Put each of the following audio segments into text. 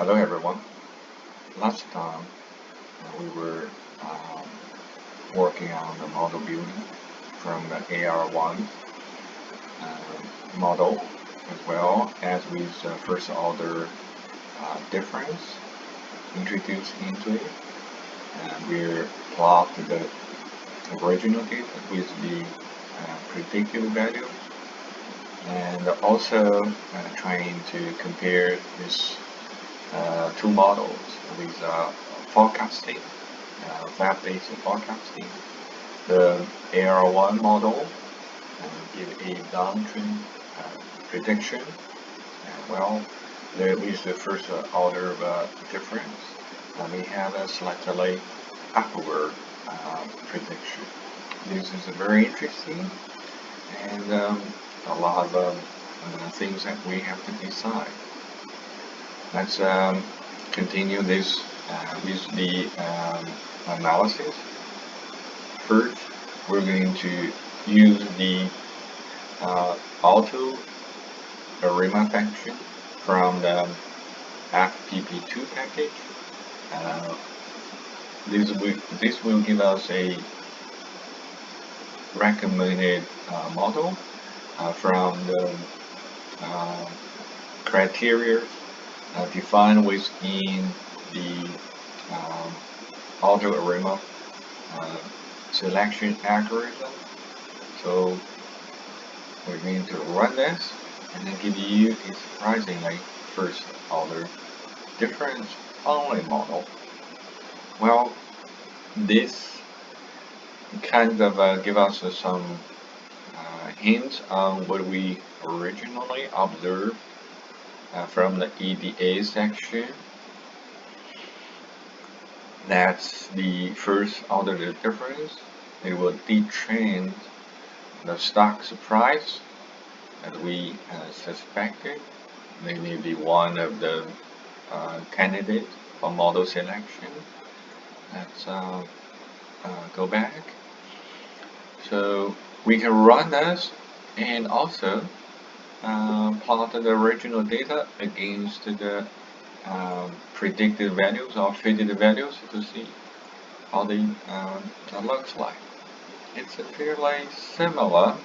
Hello everyone. Last time we were um, working on the model building from the AR1 model, as well as with the first order difference introduced into it. And we plotted the original data with the predicted values, and also trying to compare this two models with forecasting, fact-based forecasting. The AR1 model give a downtrend prediction. Well, there is the first order difference. We have a slightly upward prediction. This is very interesting, and a lot of things that we have to decide. Let's continue this with the analysis. First, we're going to use the auto.arima function from the fpp2 package. Uh, this will give us a recommended model from the criteria defined within the auto-arima selection algorithm. So we're going to run this and then give you a surprisingly first order difference only model. Well, this kind of give us some hints on what we originally observed from the EDA section. That's the first order difference. It will detrend the stock price that we suspected, maybe be one of the candidates for model selection. Let's go back. So we can run this and also plot the original data against the predicted values or fitted values to see how that looks like. It's fairly similar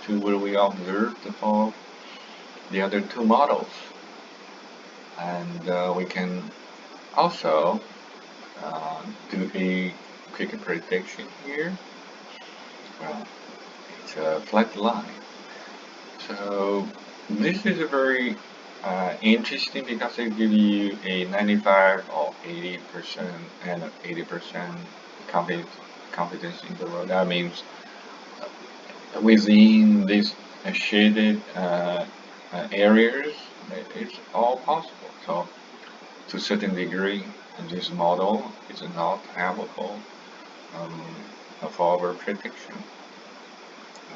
to what we observed for the other two models, and we can also do a quick prediction here. Well, it's a flat line. So this is a very interesting because they give you a 95 or 80% and 80% confidence interval. That means within these shaded areas, it's all possible. So to a certain degree, this model is not applicable for our prediction.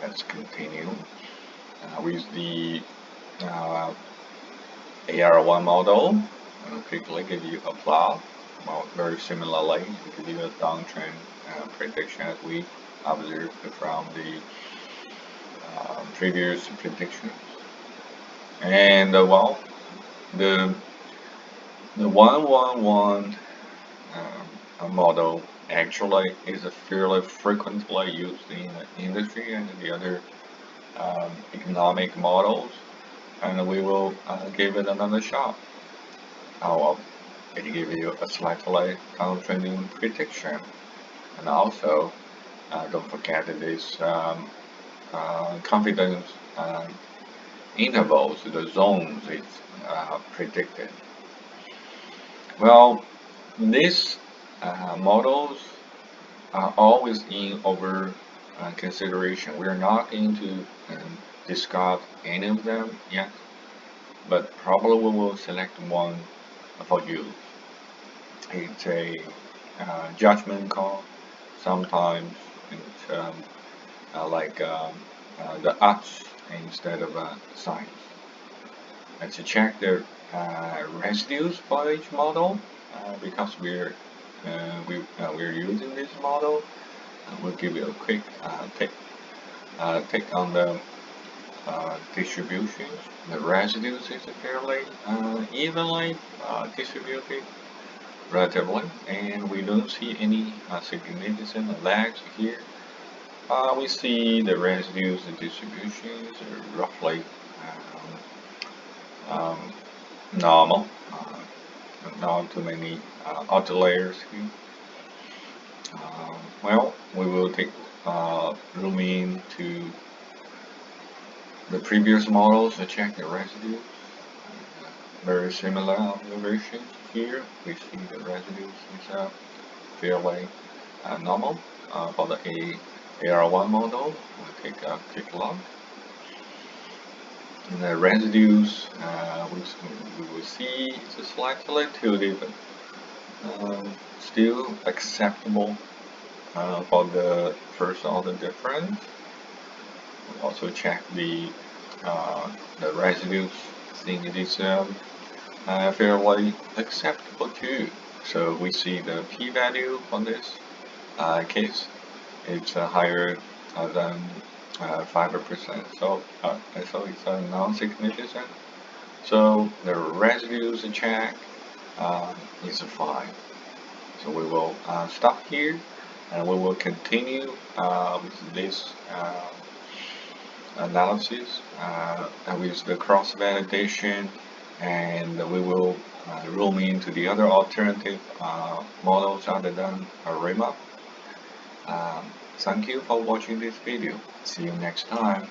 Let's continue with the AR1 model. I'll quickly give you a plot. Well, very similarly, give you a downtrend prediction as we observed from the previous predictions. And well, the 111 model actually is fairly frequently used in the industry and the other economic models, and we will give it another shot. Well, it gives you a slightly downtrending prediction, and also don't forget this confidence intervals, the zones it's predicted. Well, these models are always in over consideration. We're not going to discard any of them yet, but probably we will select one for you. It's a judgment call. Sometimes it's like the arts instead of science. Let's check the residues for each model because we're using this model. We'll give you a quick take on the distributions. The residues is fairly evenly distributed relatively, and we don't see any significant lags here. We see the residues and distributions are roughly normal, not too many outliers here. Well, we will take zoom in to the previous models to check the residues. Very similar observations here. We see the residues is fairly normal for the AR1 model. We'll take a quick look. And the residues we will see it's slightly tilted, but still acceptable for the first order difference. We also check the residues. I think it is fairly acceptable too. So we see the p-value on this case. It's higher than 5%. So it's non-significant. So the residues check is fine. So we will stop here, and we will continue with this analysis with the cross validation, and we will roam into the other alternative models other than ARIMA. Thank you for watching this video. See you next time.